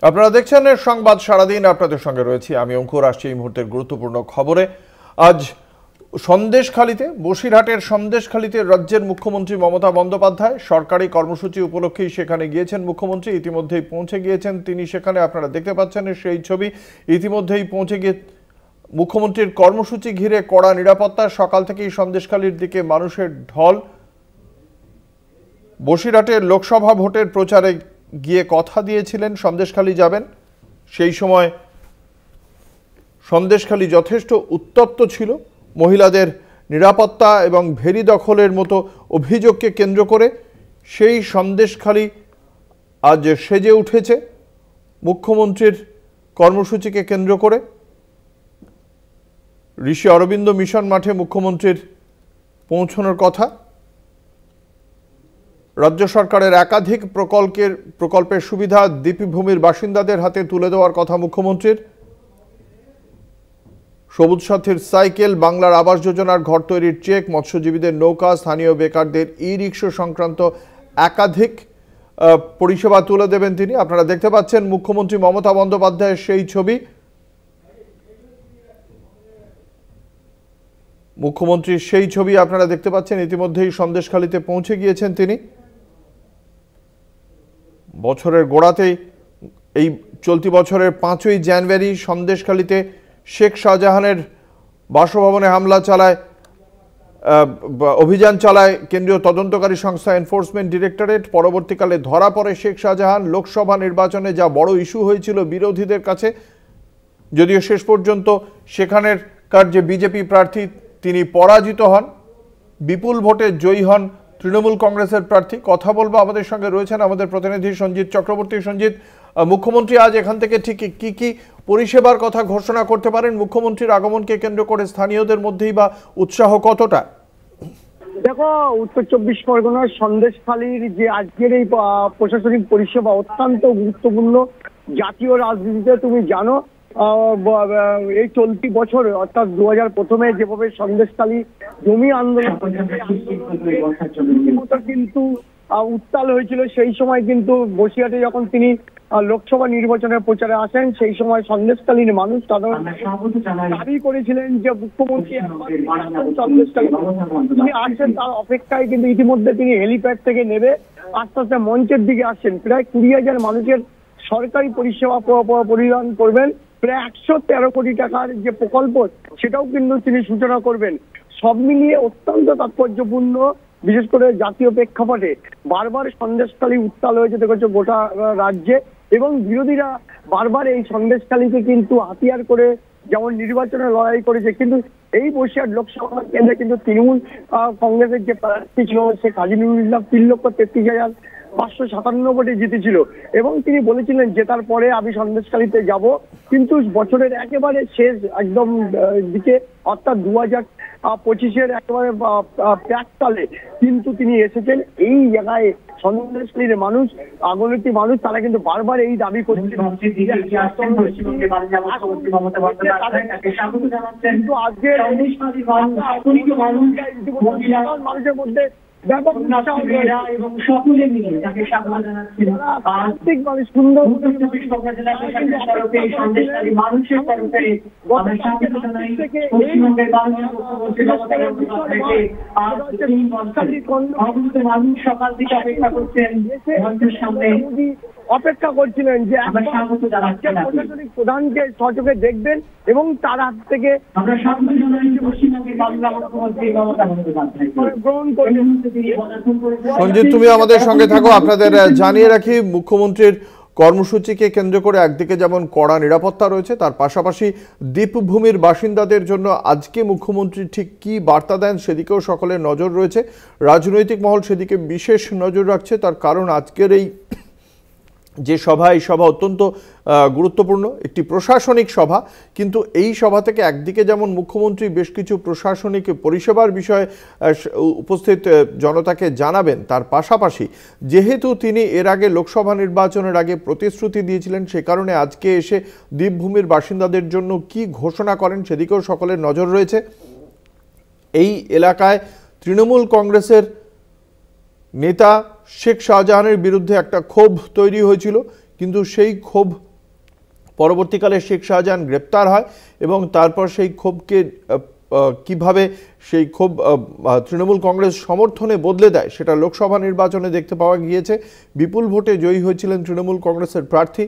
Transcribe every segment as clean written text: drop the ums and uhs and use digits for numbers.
আপনারা দেখছেন সংবাদ সারাদিন, আপনাদের সঙ্গে রয়েছি আমি অঙ্কুর। আসছি এই মুহূর্তের গুরুত্বপূর্ণ খবরে। আজ সন্দেশখালীতে, বসিরহাটের সন্দেশখালীতে রাজ্যের মুখ্যমন্ত্রী মমতা বন্দ্যোপাধ্যায় সরকারি কর্মসূচি উপলক্ষেই সেখানে গিয়েছেন। মুখ্যমন্ত্রী ইতিমধ্যেই পৌঁছে গিয়েছেন তিনি সেখানে, আপনারা দেখতে পাচ্ছেন সেই ছবি। ইতিমধ্যেই পৌঁছে গিয়ে মুখ্যমন্ত্রীর কর্মসূচি ঘিরে কড়া নিরাপত্তা। সকাল থেকেই সন্দেশখালীর দিকে মানুষের ঢল। বসিরহাটের লোকসভা ভোটের প্রচারে গিয়ে কথা দিয়েছিলেন সন্দেশখালী যাবেন, সেই সময় সন্দেশখালী যথেষ্ট উত্তপ্ত ছিল। মহিলাদের নিরাপত্তা এবং ভেরি দখলের মতো অভিযোগকে কেন্দ্র করে সেই সন্দেশখালী আজ সেজে উঠেছে মুখ্যমন্ত্রীর কর্মসূচিকে কেন্দ্র করে। ঋষি অরবিন্দ মিশন মাঠে মুখ্যমন্ত্রীর পৌঁছানোর কথা। রাজ্য সরকারের একাধিক প্রকল্পের সুবিধা দ্বীপভূমির বাসিন্দাদের হাতে তুলে দেওয়ার কথা মুখ্যমন্ত্রীর। সবুজ সাথীর সাইকেল, বাংলার আবাস যোজনার ঘর তৈরির চেক, মৎস্যজীবীদের নৌকা, স্থানীয় বেকারদের ই-রিক্সা সংক্রান্ত একাধিক পরিষেবা তুলে দেবেন তিনি। আপনারা দেখতে পাচ্ছেন মুখ্যমন্ত্রী মমতা বন্দ্যোপাধ্যায়ের সেই ছবি। মুখ্যমন্ত্রীর সেই ছবি আপনারা দেখতে পাচ্ছেন। ইতিমধ্যেই সন্দেশখালীতে পৌঁছে গিয়েছেন তিনি। বছরের গোড়াতেই, এই চলতি বছরের 5ই জানুয়ারি সন্দেশখালীতে শেখ শাহজাহানের বাসভবনে হামলা চালায়, অভিযান চালায় কেন্দ্রীয় তদন্তকারী সংস্থা এনফোর্সমেন্ট ডিরেক্টরেট। পরবর্তীকালে ধরা পড়ে শেখ শাহজাহান। লোকসভা নির্বাচনে যা বড় ইস্যু হয়েছিল বিরোধীদের কাছে, যদিও শেষ পর্যন্ত সেখানেরকার যে বিজেপি প্রার্থী তিনি পরাজিত হন, বিপুল ভোটে জয়ী হন তৃণমূল কংগ্রেসের প্রার্থী। কথা বলবো, আমাদের সঙ্গে রয়েছেন আমাদের প্রতিনিধি সঞ্জিত চক্রবর্তী। সঞ্জিত, মুখ্যমন্ত্রী আজ এখান থেকে ঠিক কি কি পরিষেবার কথা ঘোষণা করতে পারেন? মুখ্যমন্ত্রীর আগমনকে কেন্দ্র করে স্থানীয়দের মধ্যেই বা উৎসাহ কতটা? দেখো, উত্তর 24 পরগনার সন্দেশখালীর যে আজকের এই প্রশাসনিক পরিষেবা অত্যন্ত গুরুত্বপূর্ণ। জাতীয় রাজনীতিতে তুমি জানো, এই চলতি বছর অর্থাৎ 2001-এ যেভাবে সন্দেশখালী জমি আন্দোলন কিন্তু উত্তাল হয়েছিল, সেই সময় কিন্তু বসিরহাটে যখন তিনি লোকসভা নির্বাচনের প্রচারে আসেন, সেই সময় সন্দেশখালীর মানুষ সাধারণ দাবি করেছিলেন যে মুখ্যমন্ত্রী সন্দেশখালী তিনি আসছেন, তার অপেক্ষায় কিন্তু ইতিমধ্যে তিনি হেলিপ্যাড থেকে নেমে আস্তে আস্তে মঞ্চের দিকে আসছেন। প্রায় 20,000 মানুষের সরকারি পরিষেবা পরিধান করবেন। প্রায় 113 কোটি টাকার যে প্রকল্প, সেটাও কিন্তু তিনি সূচনা করবেন। সব মিলিয়ে অত্যন্ত তাৎপর্যপূর্ণ, বিশেষ করে জাতীয় প্রেক্ষাপটে বারবার সন্দেশখালী উত্তাল হয়েছে দেখেছো গোটা রাজ্যে, এবং বিরোধীরা বারবার এই সন্দেশখালীকে কিন্তু হাতিয়ার করে যেমন নির্বাচনে লড়াই করেছে। কিন্তু এই বসিরহাট লোকসভা কেন্দ্রে কিন্তু তৃণমূল কংগ্রেসের যে প্রার্থী ছিল সে কাজী নজরুল ইসলাম 3,33,557 ভোটে জিতেছিল, এবং তিনি বলেছিলেন জেতার পরে আমি সন্দেশখালীতে যাব। কিন্তু বছরের একেবারে শেষ একদম দিকে অর্থাৎ 2025-এর একেবারে প্রাককালে কিন্তু তিনি এসেছেন এই জায়গায়। সন্দেশখালীর মানুষ, আগনতি মানুষ, তারা কিন্তু বারবার এই দাবি করছেন, কিন্তু আজকে মানুষের মধ্যে ব্যাপক এবং সকলে মিলে তাকে স্বাগত জানাচ্ছেন। সুন্দর মানুষের তরফে মানুষ সকাল থেকে অপেক্ষা করছেন, অপেক্ষা করছিলেন যে প্রশাসনিক প্রধানকে সচকে দেখবেন এবং তার হাত থেকে গ্রহণ করবেন। সঞ্জিত, তুমি আমাদের সঙ্গে থাকো। আপনাদের জানিয়ে রাখি, মুখ্যমন্ত্রীর কর্মসূচিকে কেন্দ্র করে একদিকে যেমন কড়া নিরাপত্তা রয়েছে, তার পাশাপাশি দ্বীপভূমির বাসিন্দাদের জন্য আজকে মুখ্যমন্ত্রী ঠিক কি বার্তা দেন সেদিকেও সকলের নজর রয়েছে। রাজনৈতিক মহল সেদিকে বিশেষ নজর রাখছে, তার কারণ আজকের এই যে সভা, এই সভা অত্যন্ত গুরুত্বপূর্ণ একটি প্রশাসনিক সভা। কিন্তু এই সভা থেকে একদিকে যেমন মুখ্যমন্ত্রী বেশ কিছু প্রশাসনিক পরিষেবার বিষয়ে উপস্থিত জনতাকে জানাবেন, তার পাশাপাশি যেহেতু তিনি এর আগে লোকসভা নির্বাচনের আগে প্রতিশ্রুতি দিয়েছিলেন, সে কারণে আজকে এসে দ্বীপভূমির বাসিন্দাদের জন্য কি ঘোষণা করেন সেদিকেও সকলের নজর রয়েছে। এই এলাকায় তৃণমূল কংগ্রেসের নেতা শেখ শাহজাহানের বিরুদ্ধে একটা ক্ষোভ তৈরি হয়েছিল, কিন্তু সেই ক্ষোভ পরবর্তীকালে শেখ শাহজাহান গ্রেপ্তার হয় এবং তারপর সেই ক্ষোভকে কিভাবে সেই ক্ষোভ তৃণমূল কংগ্রেস সমর্থনে বদলে দেয় সেটা লোকসভা নির্বাচনে দেখতে পাওয়া গিয়েছে। বিপুল ভোটে জয়ী হয়েছিলেন তৃণমূল কংগ্রেসের প্রার্থী।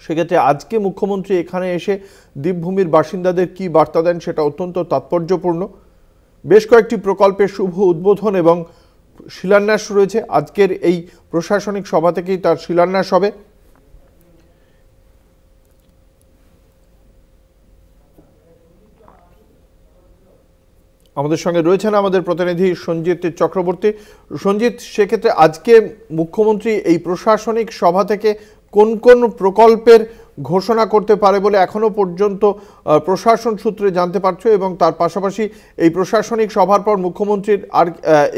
সেক্ষেত্রে আজকে মুখ্যমন্ত্রী এখানে এসে দ্বীপভূমির বাসিন্দাদের কি বার্তা দেন সেটা অত্যন্ত তাৎপর্যপূর্ণ। বেশ কয়েকটি প্রকল্পের শুভ উদ্বোধন এবং শিলান্যাস রয়েছে। আজকের এই প্রশাসনিক সভা থেকেই তার শিলান্যাস হবে। আমাদের সঙ্গে রয়েছেন আমাদের প্রতিনিধি সঞ্জিত চক্রবর্তী। সঞ্জিত, সেক্ষেত্রে আজকে মুখ্যমন্ত্রী এই প্রশাসনিক সভা থেকে কোন কোন প্রকল্পের ঘোষণা করতে পারে বলে এখনো পর্যন্ত প্রশাসন সূত্রে জানতে পারছো, এবং তার পাশাপাশি এই প্রশাসনিক সভার পর মুখ্যমন্ত্রীর আর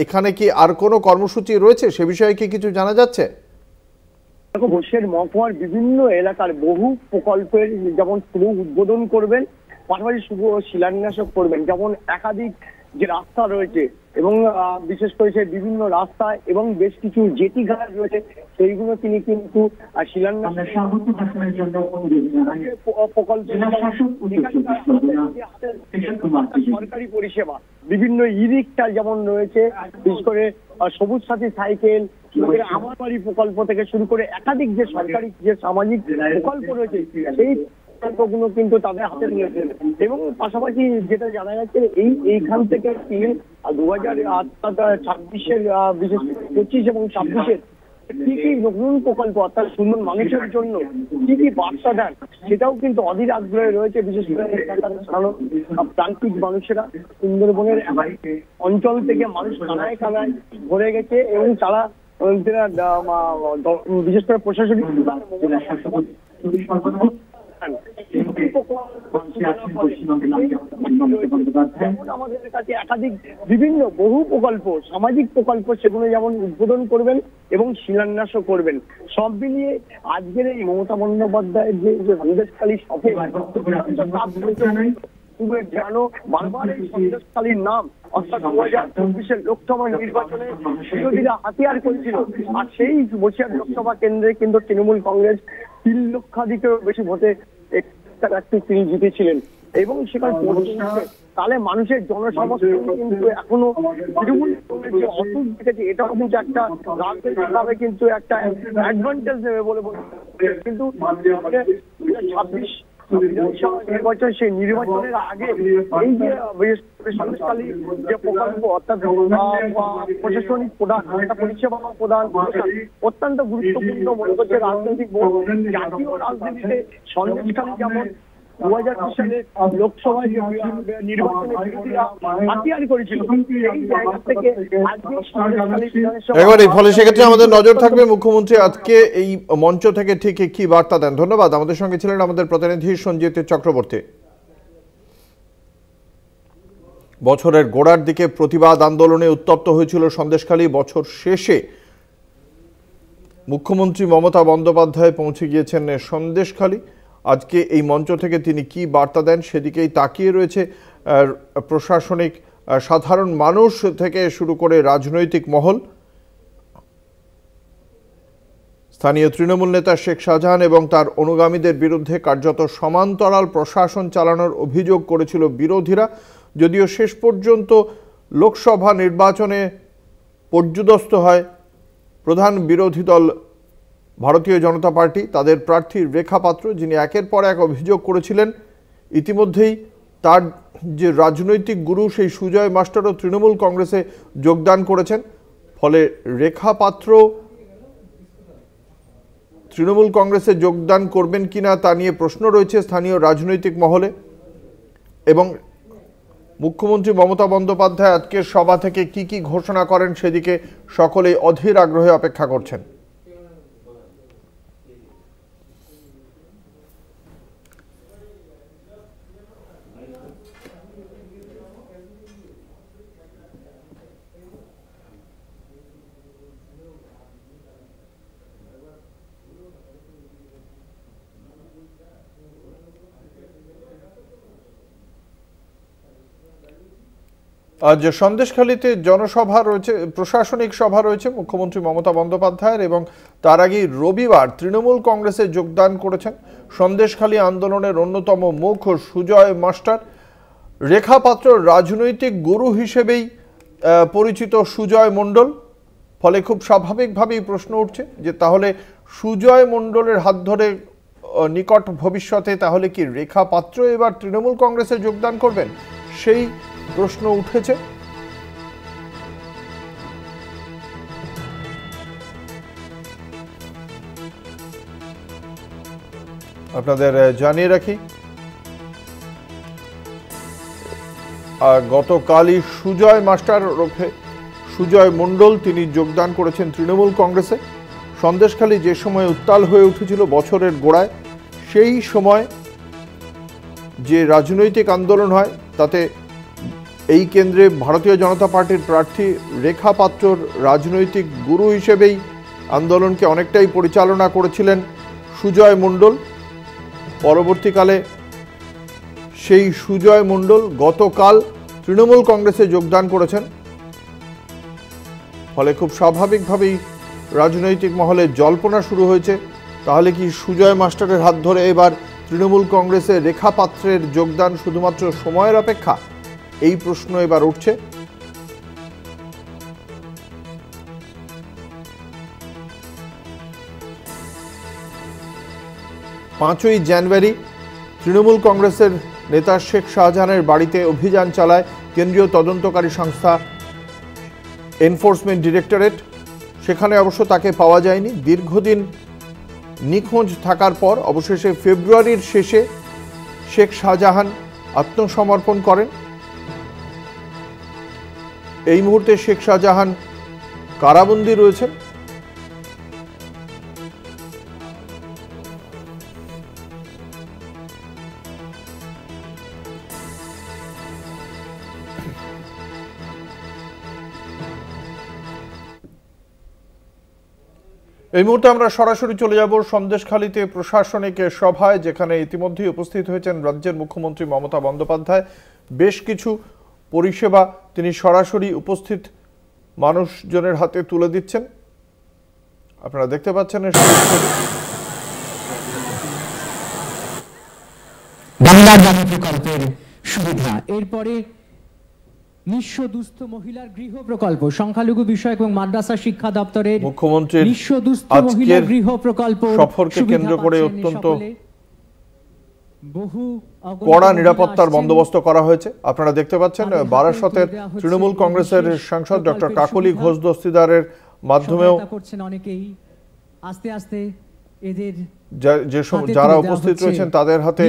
এখানে কি আর কোনো কর্মসূচি রয়েছে সে বিষয়ে কি কিছু জানা যাচ্ছে? দেখো, বসিরহাট মহকুমার বিভিন্ন এলাকার বহু প্রকল্পের যেমন শুভ উদ্বোধন করবেন, পাশাপাশি শুভ শিলান্যাসও করবেন। যেমন একাধিক যে রাস্তা রয়েছে এবং বিশেষ করে সেই বিভিন্ন রাস্তা এবং বেশ কিছু জেটি ঘাট রয়েছে সেইগুলো তিনি কিন্তু শিলান্যাস প্রকল্প, সরকারি পরিষেবা বিভিন্ন ই-রিক্সা যেমন রয়েছে, বিশেষ করে সবুজ সাথী সাইকেল, আমার বাড়ি প্রকল্প থেকে শুরু করে একাধিক যে সরকারি যে সামাজিক প্রকল্প রয়েছে সেই প্রকল্পগুলো কিন্তু তাদের হাতে নিয়েছেন। এবং পাশাপাশি যেটা জানা যাচ্ছে এইখান থেকে তিনি 2026-এর বিশেষ 25 এবং 26-এর কি কি নতুন প্রকল্প অর্থাৎ সুন্দর মানুষের জন্য কি কি বার্তা দেন সেটাও কিন্তু অধীর আগ্রহে রয়েছে। বিশেষ করে প্রান্তিক মানুষেরা সুন্দরবনের অঞ্চল থেকে মানুষ কানায় কানায় ভরে গেছে এবং তারা বিশেষ করে প্রশাসনিক আমাদের কাছে একাধিক বিভিন্ন বহু প্রকল্প, সামাজিক প্রকল্প সেগুলো যেমন উদ্বোধন করবেন এবং শিলান্যাসও করবেন। সব মিলিয়ে আজকের এই মমতা বন্দ্যোপাধ্যায়ের যে সন্দেশখালী সফর, জানো বারবার এই সন্দেশখালীর নাম অর্থাৎ 2024-এর লোকসভা নির্বাচনে বিরোধীরা হাতিয়ার করেছিল। আর সেই বসিরহাট লোকসভা কেন্দ্রে কিন্তু তৃণমূল কংগ্রেস 3 লক্ষাধিকেরও বেশি ভোটে তিনি জিতেছিলেন এবং সেখানে তাহলে মানুষের জনসমর্থন কিন্তু এখনো তৃণমূল কংগ্রেস যে অসুখ দেখেছে এটাও কিন্তু একটা রাজনৈতিকভাবে কিন্তু একটা অ্যাডভান্টেজ নেবে বলে কিন্তু 2026 নির্বাচন, সেই নির্বাচনের আগে এই যে সন্দেশখালী যে প্রকল্প অর্থাৎ প্রশাসনিক প্রদান, পরিষেবা প্রদান অত্যন্ত গুরুত্বপূর্ণ মনে করছে রাজনৈতিক জাতীয় রাজনীতিতে। সন্দেশখালী যেমন 2020 সালে লোকসভায় নির্বাচনে বিরোধীরা হাতিয়ার করেছিল, এই জায়গা থেকে একেবারে ফলে সেক্ষেত্রে আমাদের নজর থাকবে মুখ্যমন্ত্রী আজকে এই মঞ্চ থেকে ঠিক কি বার্তা দেন। ধন্যবাদ। আমাদের সঙ্গে ছিলেন আমাদের প্রতিনিধি সঞ্জিত চক্রবর্তী। বছরের গোড়ার দিকে প্রতিবাদ আন্দোলনে উত্তপ্ত হয়েছিল সন্দেশখালী। বছর শেষে মুখ্যমন্ত্রী মমতা বন্দ্যোপাধ্যায় পৌঁছে গিয়েছেন সন্দেশখালী। আজকে এই মঞ্চ থেকে তিনি কি বার্তা দেন সেদিকেই তাকিয়ে রয়েছে প্রশাসনিক, সাধারণ মানুষ থেকে শুরু করে রাজনৈতিক মহল। স্থানীয় তৃণমূল নেতা শেখ শাহজাহান এবং তার অনুগামীদের বিরুদ্ধে কার্যত সমান্তরাল প্রশাসন চালানোর অভিযোগ করেছিল বিরোধীরা। যদিও শেষ পর্যন্ত লোকসভা নির্বাচনে পর্যুদস্ত হয় প্রধান বিরোধী দল ভারতীয় জনতা পার্টি, তাদের প্রার্থী রেখা পাত্র, যিনি একের পর এক অভিযোগ করেছিলেন ইতিমধ্যেই তার যে রাজনৈতিক গুরু সেই সুজয় মাস্টারও তৃণমূল কংগ্রেসে যোগদান করেছেন। ফলে রেখা পাত্র তৃণমূল কংগ্রেসে যোগদান করবেন কিনা তা নিয়ে প্রশ্ন রয়েছে স্থানীয় রাজনৈতিক মহলে। এবং মুখ্যমন্ত্রী মমতা বন্দ্যোপাধ্যায় আজকের সভা থেকে কি ঘোষণা করেন সেদিকে সকলেই অধীর আগ্রহে অপেক্ষা করছেন। আজ সন্দেশখালীতে জনসভা রয়েছে, প্রশাসনিক সভা রয়েছে মুখ্যমন্ত্রী মমতা বন্দ্যোপাধ্যায়ের, এবং তার আগে রবিবার তৃণমূল কংগ্রেসে যোগদান করেছেন সন্দেশখালী আন্দোলনের অন্যতম মুখ সুজয় মাস্টার। রেখা পাত্র রাজনৈতিক গুরু হিসেবেই পরিচিত সুজয় মণ্ডল। ফলে খুব স্বাভাবিকভাবেই প্রশ্ন উঠছে যে তাহলে সুজয় মণ্ডলের হাত ধরে নিকট ভবিষ্যতে তাহলে কি রেখা পাত্র এবার তৃণমূল কংগ্রেসে যোগদান করবেন, সেই প্রশ্ন উঠেছে। আপনাদের জানিয়ে রাখি গতকালই সুজয় মাস্টার ওরফে সুজয় মণ্ডল তিনি যোগদান করেছেন তৃণমূল কংগ্রেসে। সন্দেশখালী যে সময় উত্তাল হয়ে উঠেছিল বছরের গোড়ায়, সেই সময় যে রাজনৈতিক আন্দোলন হয় তাতে এই কেন্দ্রে ভারতীয় জনতা পার্টির প্রার্থী রেখা পাত্রর রাজনৈতিক গুরু হিসেবেই আন্দোলনকে অনেকটাই পরিচালনা করেছিলেন সুজয় মণ্ডল। পরবর্তীকালে সেই সুজয় মণ্ডল গতকাল তৃণমূল কংগ্রেসে যোগদান করেছেন। ফলে খুব স্বাভাবিকভাবেই রাজনৈতিক মহলে জল্পনা শুরু হয়েছে, তাহলে কি সুজয় মাস্টারের হাত ধরে এবার তৃণমূল কংগ্রেসে রেখা পাত্রের যোগদান শুধুমাত্র সময়ের অপেক্ষা, এই প্রশ্ন এবার উঠছে। পাঁচই জানুয়ারি তৃণমূল কংগ্রেসের নেতা শেখ শাহজাহানের বাড়িতে অভিযান চালায় কেন্দ্রীয় তদন্তকারী সংস্থা এনফোর্সমেন্ট ডিরেক্টরেট। সেখানে অবশ্য তাকে পাওয়া যায়নি। দীর্ঘদিন নিখোঁজ থাকার পর অবশেষে ফেব্রুয়ারির শেষে শেখ শাহজাহান আত্মসমর্পণ করেন। এই মুহূর্তে শেখ শাহজাহান কারাবন্দী রয়েছেন। এই মুহূর্তে আমরা সরাসরি চলে যাব সন্দেশখালীতে প্রশাসনিক সভায়, যেখানে ইতিমধ্যেই উপস্থিত হয়েছেন রাজ্যের মুখ্যমন্ত্রী মমতা বন্দ্যোপাধ্যায়। বেশ কিছু পরিষেবা তিনি সরাসরি উপস্থিত মানুষজনের হাতে তুলে দিচ্ছেন, আপনারা দেখতে পাচ্ছেন। বাংলার বাণী প্রকল্পের সুবিধা, এরপরে নিঃস্ব দুস্থ মহিলার গৃহ প্রকল্প, সংখ্যালঘু বিষয়ক এবং মাদ্রাসা শিক্ষা দপ্তরের মুখ্যমন্ত্রীর নিঃস্ব দুস্থ মহিলার গৃহ প্রকল্প সফরকে কেন্দ্র করে অত্যন্ত বহু কড়া নিরাপত্তার বন্দোবস্ত করা হয়েছে। আপনারা দেখতে পাচ্ছেন বারাসতের তৃণমূল কংগ্রেসের সাংসদ ডক্টর কাকলি ঘোষ দস্তিদারের মাধ্যমেও করছেন অনেকেই। আস্তে আস্তে এদের যারা উপস্থিত রয়েছেন তাদের হাতে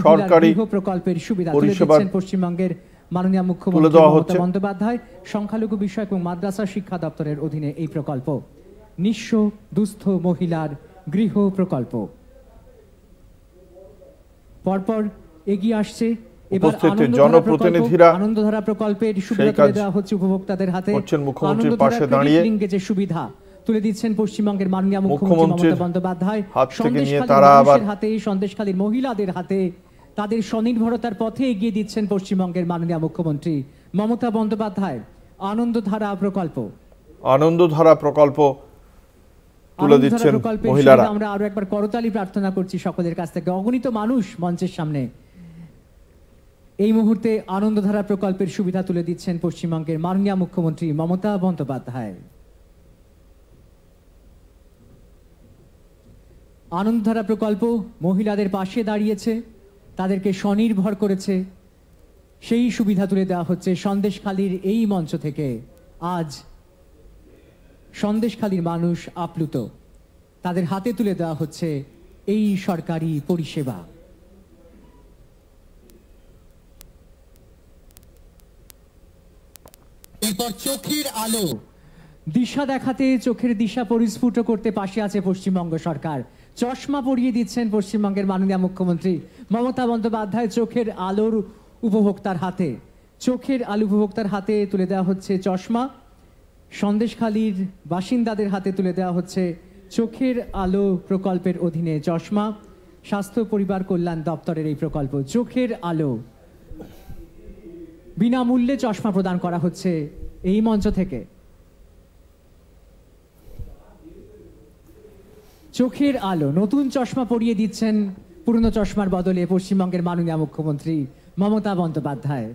সরকারি প্রকল্পের সুবিধা পরিষেবা পশ্চিমবঙ্গের মাননীয় মুখ্যমন্ত্রী মমতা বন্দ্যোপাধ্যায়। সংখ্যালঘু বিষয়ক এবং মাদ্রাসা শিক্ষা দপ্তরের অধীনে এই প্রকল্প নিঃস্ব দুস্থ মহিলার গৃহ প্রকল্প। পরপর এগিয়ে আসছে এবার জনপ্রতিনিধিরা। আনন্দধারা প্রকল্পের সুবিধা তুলে দেওয়া হচ্ছে উপভোক্তাদের হাতে। মুখ্যমন্ত্রীর পাশে দাঁড়িয়ে লিঙ্কেজের সুবিধা তুলে দিচ্ছেন পশ্চিমবঙ্গের মাননীয় মুখ্যমন্ত্রী মমতা বন্দ্যোপাধ্যায়। সন্দেশখালীর হাতে, সন্দেশখালীর মহিলাদের হাতে তাদের স্বনির্ভরতার পথে এগিয়ে দিচ্ছেন পশ্চিমবঙ্গের মাননীয় মুখ্যমন্ত্রী মমতা বন্দ্যোপাধ্যায়। আনন্দধারা প্রকল্প তুলে দিচ্ছেন মহিলারা। আমরা আরো একবার করতালি প্রার্থনা করছি সকলের কাছ থেকে। অগণিত মানুষ মঞ্চের সামনে এই মুহূর্তে আনন্দধারা প্রকল্পের সুবিধা তুলে দিচ্ছেন পশ্চিমবঙ্গের মাননীয় মুখ্যমন্ত্রী মমতা বন্দ্যোপাধ্যায়। আনন্দধারা প্রকল্প মহিলাদের পাশে দাঁড়িয়েছে, তাদেরকে স্বনির্ভর করেছে, সেই সুবিধা তুলে দেওয়া হচ্ছে সন্দেশখালীর এই মঞ্চ থেকে। আজ সন্দেশখালীর মানুষ আপ্লুত, তাদের হাতে তুলে দেওয়া হচ্ছে এই সরকারি পরিষেবা। এরপর চোখের আলো দিশা দেখাতে, চোখের দিশা পরিস্ফুট করতে পাশে আছে পশ্চিমবঙ্গ সরকার। চশমা পরিয়ে দিচ্ছেন পশ্চিমবঙ্গের মাননীয় মুখ্যমন্ত্রী মমতা বন্দ্যোপাধ্যায় চোখের আলোর উপভোক্তার হাতে। চোখের আলো উপভোক্তার হাতে তুলে দেওয়া হচ্ছে চশমা। সন্দেশখালীর বাসিন্দাদের হাতে তুলে দেওয়া হচ্ছে চোখের আলো প্রকল্পের অধীনে চশমা। স্বাস্থ্য পরিবার কল্যাণ দপ্তরের এই প্রকল্প চোখের আলো। বিনামূল্যে চশমা প্রদান করা হচ্ছে এই মঞ্চ থেকে। চোখের আলো, নতুন চশমা পরিয়ে দিচ্ছেন পুরনো চশমার বদলে পশ্চিমবঙ্গের মাননীয় মুখ্যমন্ত্রী মমতা বন্দ্যোপাধ্যায়।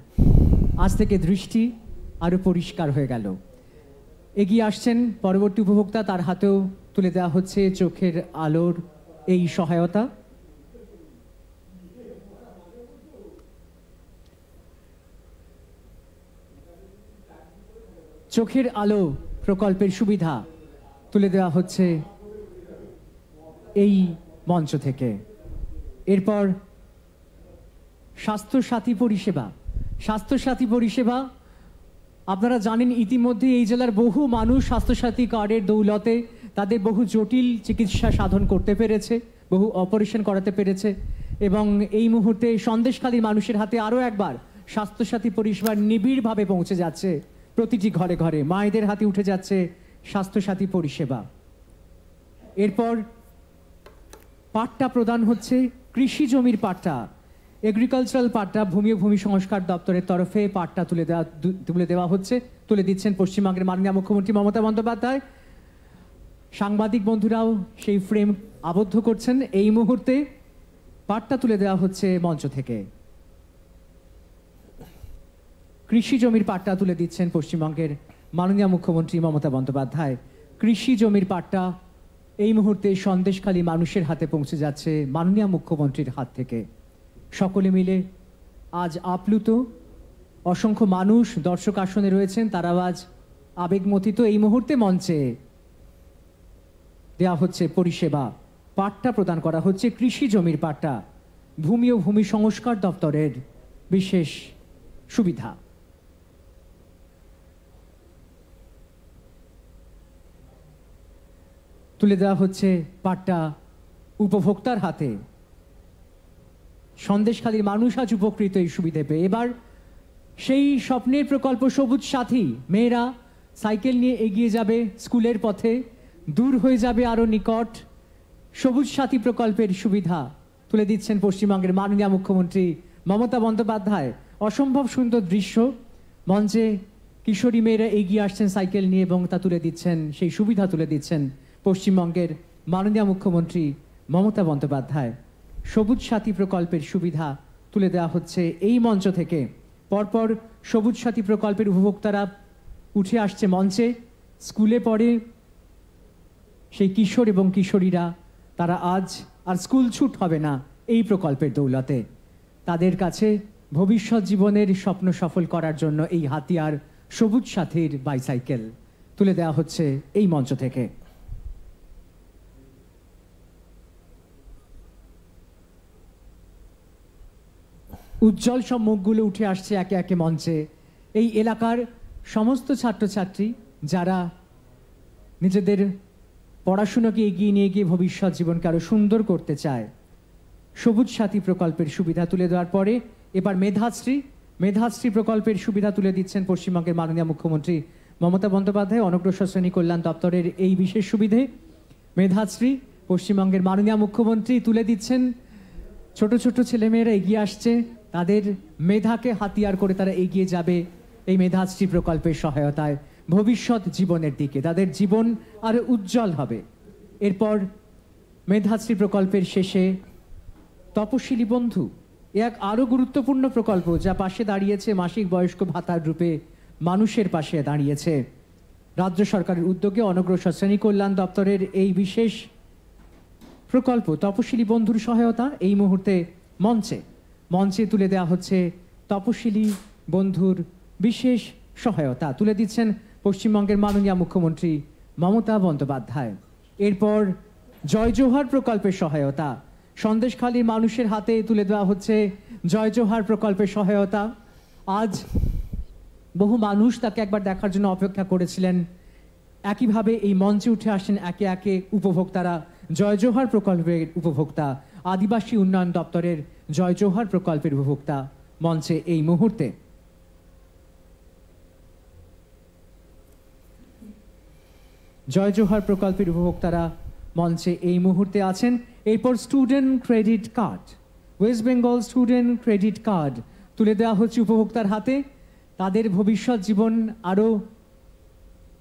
আজ থেকে দৃষ্টি আরো পরিষ্কার হয়ে গেল। এগিয়ে আসছেন পরবর্তী উপভোক্তা, তার হাতেও তুলে দেওয়া হচ্ছে চোখের আলোর এই সহায়তা। চোখের আলো প্রকল্পের সুবিধা তুলে দেওয়া হচ্ছে এই মঞ্চ থেকে। এরপর স্বাস্থ্যসাথী পরিষেবা। স্বাস্থ্যসাথী পরিষেবা আপনারা জানেন ইতিমধ্যে এই জেলার বহু মানুষ স্বাস্থ্যসাথী কার্ডের দৌলতে তাদের বহু জটিল চিকিৎসা সাধন করতে পেরেছে, বহু অপারেশন করাতে পেরেছে, এবং এই মুহূর্তে সন্দেশখালী মানুষের হাতে আরও একবার স্বাস্থ্যসাথী পরিষেবা নিবিড়ভাবে পৌঁছে যাচ্ছে প্রতিটি ঘরে ঘরে। মায়েদের হাতে উঠে যাচ্ছে স্বাস্থ্যসাথী পরিষেবা। এরপর পাট্টা প্রদান হচ্ছে, কৃষি জমির পাট্টা, এগ্রিকালচারাল পাট্টা ভূমি ও ভূমি সংস্কার দপ্তরের তরফে পাট্টা তুলে দিচ্ছেন পশ্চিমবঙ্গের মাননীয় মুখ্যমন্ত্রী মমতা বন্দ্যোপাধ্যায়। সাংবাদিক বন্ধুরাও সেই ফ্রেম আবদ্ধ করছেন। এই মুহূর্তে পাট্টা তুলে দেওয়া হচ্ছে মঞ্চ থেকে। কৃষি জমির পাট্টা তুলে দিচ্ছেন পশ্চিমবঙ্গের মাননীয় মুখ্যমন্ত্রী মমতা বন্দ্যোপাধ্যায়। কৃষি জমির পাট্টা এই মুহূর্তে সন্দেশখালী মানুষের হাতে পৌঁছে যাচ্ছে মাননীয় মুখ্যমন্ত্রীর হাত থেকে। সকলে মিলে আজ আপ্লুত, অসংখ্য মানুষ দর্শক আসনে রয়েছেন, তারা আজ আবেগমথিত। এই মুহূর্তে মঞ্চে দেওয়া হচ্ছে পরিষেবা, পাট্টা প্রদান করা হচ্ছে, কৃষি জমির পাট্টা, ভূমি ও ভূমি সংস্কার দপ্তরের বিশেষ সুবিধা। তুলে দেওয়া হচ্ছে পাট্টা উপভোক্তার হাতে। সন্দেশখালীর মানুষ আজ উপকৃত এই সুবিধে পেয়ে। এবার সেই স্বপ্নের প্রকল্প সবুজ সাথী, মেয়েরা সাইকেল নিয়ে এগিয়ে যাবে স্কুলের পথে, দূর হয়ে যাবে আরো নিকট। সবুজ সাথী প্রকল্পের সুবিধা তুলে দিচ্ছেন পশ্চিমবঙ্গের মাননীয় মুখ্যমন্ত্রী মমতা বন্দ্যোপাধ্যায়। অসম্ভব সুন্দর দৃশ্য, মঞ্চে কিশোরী মেয়েরা এগিয়ে আসছেন সাইকেল নিয়ে এবং তা তুলে দিচ্ছেন, সেই সুবিধা তুলে দিচ্ছেন পশ্চিমবঙ্গের মাননীয় মুখ্যমন্ত্রী মমতা বন্দ্যোপাধ্যায়। সবুজ সাথী প্রকল্পের সুবিধা তুলে দেওয়া হচ্ছে এই মঞ্চ থেকে। পরপর সবুজ সাথী প্রকল্পের উপভোক্তারা উঠে আসছে মঞ্চে। স্কুলে পড়ে সেই কিশোর এবং কিশোরীরা, তারা আজ আর স্কুল ছুট হবে না এই প্রকল্পের দৌলতে। তাদের কাছে ভবিষ্যৎ জীবনের স্বপ্ন সফল করার জন্য এই হাতিয়ার সবুজ সাথীর বাইসাইকেল তুলে দেওয়া হচ্ছে এই মঞ্চ থেকে। উজ্জ্বল সব মুখগুলো উঠে আসছে একে একে মঞ্চে। এই এলাকার সমস্ত ছাত্রছাত্রী যারা নিজেদের পড়াশুনোকে এগিয়ে নিয়ে গিয়ে ভবিষ্যৎ জীবনকে আরো সুন্দর করতে চায়। সবুজ সাথী প্রকল্পের সুবিধা তুলে দেওয়ার পরে এবার মেধাশ্রী প্রকল্পের সুবিধা তুলে দিচ্ছেন পশ্চিমবঙ্গের মাননীয় মুখ্যমন্ত্রী মমতা বন্দ্যোপাধ্যায়। অনগ্রসর শ্রেণী কল্যাণ দপ্তরের এই বিশেষ সুবিধে মেধাশ্রী পশ্চিমবঙ্গের মাননীয় মুখ্যমন্ত্রী তুলে দিচ্ছেন। ছোট ছোট ছেলেমেয়েরা এগিয়ে আসছে, তাদের মেধাকে হাতিয়ার করে তারা এগিয়ে যাবে এই মেধাশ্রী প্রকল্পের সহায়তায় ভবিষ্যৎ জীবনের দিকে। তাদের জীবন আরো উজ্জ্বল হবে। এরপর মেধাশ্রী প্রকল্পের শেষে তপশিলি বন্ধু, এক আরো গুরুত্বপূর্ণ প্রকল্প যা পাশে দাঁড়িয়েছে মাসিক বয়স্ক ভাতার রূপে মানুষের পাশে দাঁড়িয়েছে। রাজ্য সরকারের উদ্যোগে অনগ্রসর শ্রেণী কল্যাণ দপ্তরের এই বিশেষ প্রকল্প তপশিলি বন্ধুর সহায়তা এই মুহূর্তে মঞ্চে তুলে দেওয়া হচ্ছে তপশিলি বন্ধুর বিশেষ সহায়তা তুলে দিচ্ছেন পশ্চিমবঙ্গের মাননীয় মুখ্যমন্ত্রী মমতা বন্দ্যোপাধ্যায়। এরপর জয় জোহার প্রকল্পের সহায়তা সন্দেশখালীর মানুষের হাতে তুলে দেওয়া হচ্ছে জয় জোহার প্রকল্পের সহায়তা। আজ বহু মানুষ তাকে একবার দেখার জন্য অপেক্ষা করেছিলেন। একইভাবে এই মঞ্চে উঠে আসেন একে একে উপভোক্তারা। জয় জোহার প্রকল্পের উপভোক্তা, আদিবাসী উন্নয়ন দপ্তরের জয় জোহার প্রকল্পের উপভোক্তা মঞ্চে এই মুহূর্তে। জয় জোহার প্রকল্পের উপভোক্তারা মঞ্চে এই মুহূর্তে আছেন। এরপর student credit card, West Bengal student credit card তুলে দেওয়া হচ্ছে উপভোক্তার হাতে। তাদের ভবিষ্যৎ জীবন আরও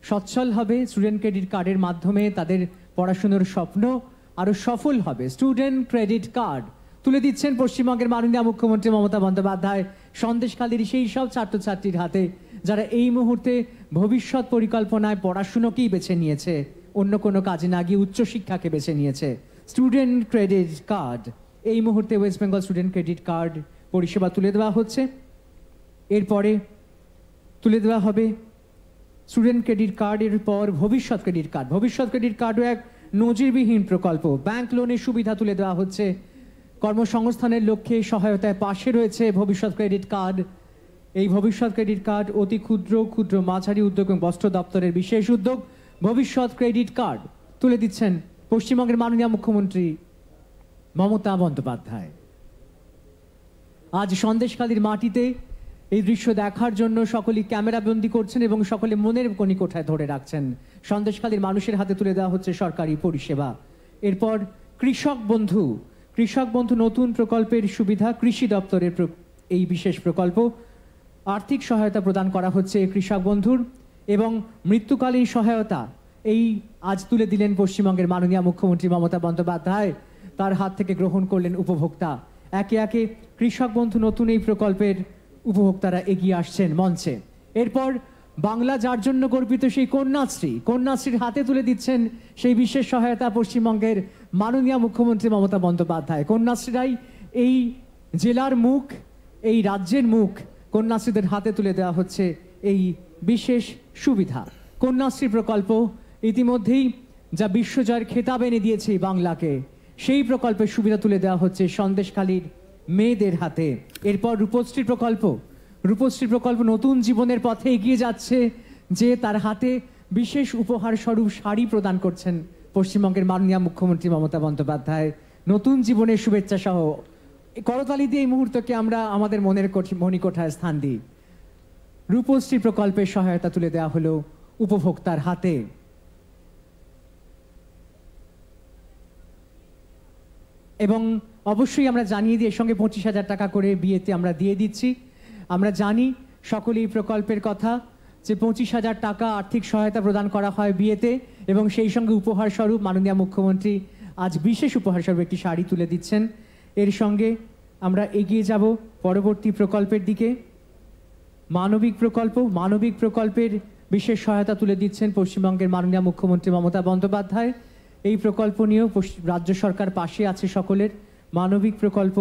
সচ্ছল হবে। স্টুডেন্ট ক্রেডিট কার্ডের মাধ্যমে তাদের পড়াশুনোর স্বপ্ন আরও সফল হবে। স্টুডেন্ট ক্রেডিট কার্ড তুলে দিচ্ছেন পশ্চিমবঙ্গের মাননীয় মুখ্যমন্ত্রী মমতা বন্দ্যোপাধ্যায় সন্দেশখালীর সেই সব ছাত্রছাত্রীর হাতে যারা এই মুহূর্তে ভবিষ্যৎ পরিকল্পনায় পড়াশুনোকেই বেছে নিয়েছে, অন্য কোনো কাজে না গিয়ে উচ্চশিক্ষাকে বেছে নিয়েছে। স্টুডেন্ট ক্রেডিট কার্ড এই মুহূর্তে West Bengal student credit card পরিষেবা তুলে দেওয়া হচ্ছে। এরপরে তুলে দেওয়া হবে স্টুডেন্ট ক্রেডিট কার্ডের পর ভবিষ্যৎ ক্রেডিট কার্ড। ভবিষ্যৎ ক্রেডিট কার্ডও এক নজিরবিহীন প্রকল্প। ব্যাংক লোনের সুবিধা তুলে দেওয়া হচ্ছে। কর্মসংস্থানের লক্ষ্যে সহায়তায় পাশে রয়েছে ভবিষ্যৎ ক্রেডিট কার্ড। এই ভবিষ্যৎ ক্রেডিট কার্ড অতি ক্ষুদ্র মাঝারি উদ্যোগ এবং বস্ত্র দপ্তরের বিশেষ উদ্যোগ। ভবিষ্যৎ ক্রেডিট কার্ড তুলে দিচ্ছেন পশ্চিমবঙ্গের মাননীয় মুখ্যমন্ত্রী মমতা বন্দ্যোপাধ্যায়। আজ সন্দেশখালীর মাটিতে এই দৃশ্য দেখার জন্য সকলেই ক্যামেরাবন্দি করছেন এবং সকলে মনের কণিকোঠায় ধরে রাখছেন। সন্দেশখালীর মানুষের হাতে তুলে দেওয়া হচ্ছে সরকারি পরিষেবা। এরপর কৃষক বন্ধু নতুন প্রকল্পের সুবিধা, কৃষি দপ্তরের এই বিশেষ প্রকল্প। আর্থিক সহায়তা প্রদান করা হচ্ছে কৃষক বন্ধুর এবং মৃত্যুকালীন সহায়তা এই আজ তুলে দিলেন পশ্চিমবঙ্গের মাননীয় মুখ্যমন্ত্রী মমতা বন্দ্যোপাধ্যায়। তার হাত থেকে গ্রহণ করলেন উপভোক্তা। একে একে কৃষক বন্ধু নতুন এই প্রকল্পের উপভোক্তারা এগিয়ে আসছেন মঞ্চে। এরপর বাংলা যার জন্য গর্বিত সেই কন্যাশ্রীর হাতে তুলে দিচ্ছেন সেই বিশেষ সহায়তা পশ্চিমবঙ্গের মাননীয় মুখ্যমন্ত্রী মমতা বন্দ্যোপাধ্যায়। কন্যাশ্রীরাই এই জেলার মুখ, এই রাজ্যের মুখ। কন্যাশ্রীদের হাতে তুলে দেওয়া হচ্ছে এই বিশেষ সুবিধা। কন্যাশ্রী প্রকল্প ইতিমধ্যেই যা বিশ্বজয়ের খেতাব এনে দিয়েছে বাংলাকে, সেই প্রকল্পের সুবিধা তুলে দেওয়া হচ্ছে সন্দেশখালীর মেয়েদের হাতে। এরপর রূপশ্রী প্রকল্প নতুন জীবনের পথে এগিয়ে যাচ্ছে, যে তার হাতে বিশেষ উপহার স্বরূপ শাড়ি প্রদান করছেন পশ্চিমবঙ্গের মাননীয় মুখ্যমন্ত্রী মমতা বন্দ্যোপাধ্যায়। নতুন জীবনের শুভেচ্ছা সহ করতালি দিয়ে এই মুহূর্তকে আমরা আমাদের মনের মণিকোঠায় স্থান দিই। রূপশ্রী প্রকল্পের সহায়তা তুলে দেওয়া হলো উপভোক্তার হাতে। এবং অবশ্যই আমরা জানিয়ে দিই এর সঙ্গে 25,000 টাকা করে বিয়েতে আমরা দিয়ে দিচ্ছি। আমরা জানি সকলেই এই প্রকল্পের কথা, যে 25,000 টাকা আর্থিক সহায়তা প্রদান করা হয় বিয়েতে এবং সেই সঙ্গে উপহার স্বরূপ মাননীয় মুখ্যমন্ত্রী আজ বিশেষ উপহার স্বরূপ একটি শাড়ি তুলে দিচ্ছেন। এর সঙ্গে আমরা এগিয়ে যাব পরবর্তী প্রকল্পের দিকে। মানবিক প্রকল্পের বিশেষ সহায়তা তুলে দিচ্ছেন পশ্চিমবঙ্গের মাননীয় মুখ্যমন্ত্রী মমতা বন্দ্যোপাধ্যায়। এই প্রকল্প নিয়েও রাজ্য সরকার পাশে আছে সকলের। মানবিক প্রকল্প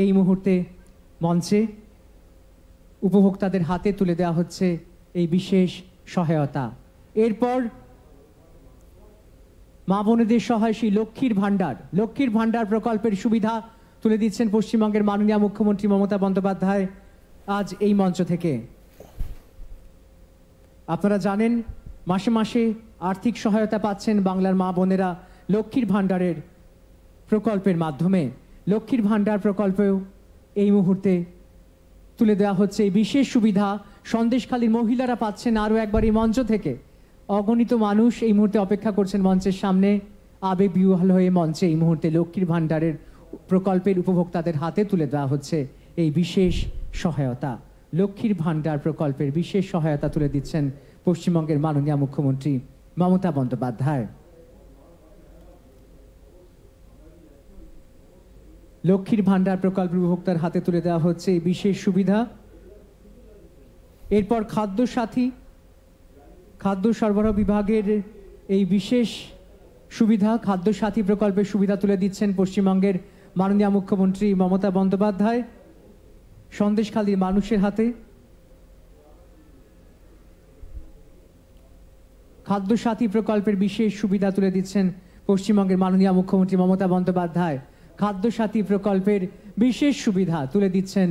এই মুহূর্তে মঞ্চে উপভোক্তাদের হাতে তুলে দেওয়া হচ্ছে এই বিশেষ সহায়তা। এরপর মা বোনেদের সহায় সেই লক্ষ্মীর ভাণ্ডার প্রকল্পের সুবিধা তুলে দিচ্ছেন পশ্চিমবঙ্গের মাননীয় মুখ্যমন্ত্রী মমতা বন্দ্যোপাধ্যায় আজ এই মঞ্চ থেকে। আপনারা জানেন মাসে মাসে আর্থিক সহায়তা পাচ্ছেন বাংলার মা বোনেরা লক্ষ্মীর ভাণ্ডারের প্রকল্পের মাধ্যমে। লক্ষ্মীর ভাণ্ডার প্রকল্পেও এই মুহূর্তে তুলে দেওয়া হচ্ছে এই বিশেষ সুবিধা। সন্দেশখালীর মহিলারা পাচ্ছেন আরও একবার এই মঞ্চ থেকে। অগণিত মানুষ এই মুহূর্তে অপেক্ষা করছেন মঞ্চের সামনে, আবেগবিহ্বল হয়ে মঞ্চে এই মুহূর্তে লক্ষ্মীর ভাণ্ডারের প্রকল্পের উপভোক্তাদের হাতে তুলে দেওয়া হচ্ছে এই বিশেষ সহায়তা। লক্ষ্মীর ভাণ্ডার প্রকল্পের বিশেষ সহায়তা তুলে দিচ্ছেন পশ্চিমবঙ্গের মাননীয় মুখ্যমন্ত্রী মমতা বন্দ্যোপাধ্যায়। লক্ষ্মীর ভাণ্ডার প্রকল্পের উপভোক্তার হাতে তুলে দেওয়া হচ্ছে এই বিশেষ সুবিধা। এরপর খাদ্য সরবরাহ বিভাগের এই বিশেষ সুবিধা, খাদ্য সাথী প্রকল্পের সুবিধা তুলে দিচ্ছেন পশ্চিমবঙ্গের মাননীয় মুখ্যমন্ত্রী মমতা বন্দ্যোপাধ্যায় সন্দেশখালীর মানুষের হাতে। খাদ্য সাথী প্রকল্পের বিশেষ সুবিধা তুলে দিচ্ছেন পশ্চিমবঙ্গের মাননীয় মুখ্যমন্ত্রী মমতা বন্দ্যোপাধ্যায়। খাদ্য সাথী প্রকল্পের বিশেষ সুবিধা তুলে দিচ্ছেন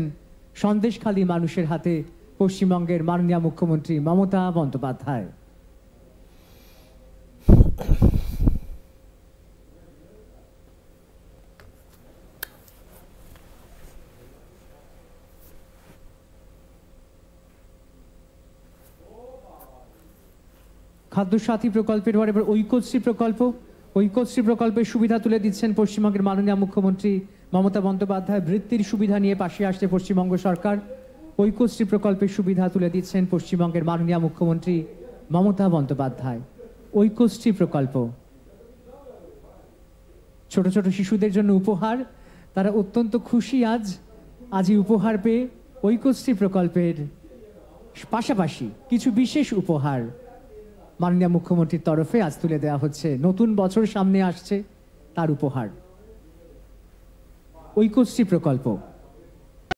সন্দেশখালী মানুষের হাতে পশ্চিমবঙ্গের মাননীয় মুখ্যমন্ত্রী মমতা বন্দ্যোপাধ্যায়। খাদ্য সাথী প্রকল্পের পর এবার ঐক্যশ্রী প্রকল্পের সুবিধা তুলে দিচ্ছেন পশ্চিমবঙ্গের মাননীয় মুখ্যমন্ত্রী মমতা বন্দ্যোপাধ্যায়। বৃত্তির সুবিধা নিয়ে পাশে আসছে পশ্চিমবঙ্গ সরকার। ঐক্যশ্রী প্রকল্পের সুবিধা তুলে দিচ্ছেন পশ্চিমবঙ্গের মাননীয় মুখ্যমন্ত্রী মমতা বন্দ্যোপাধ্যায়। ঐক্যশ্রী প্রকল্প ছোট ছোট শিশুদের জন্য উপহার, তারা অত্যন্ত খুশি আজ এই উপহার পেয়ে। ঐক্যশ্রী প্রকল্পের পাশাপাশি কিছু বিশেষ উপহার মাননীয় মুখ্যমন্ত্রীর তরফে আজ তুলে দেওয়া হচ্ছে। নতুন বছর সামনে আসছে, তার উপহার ঐক্যশ্রী প্রকল্প।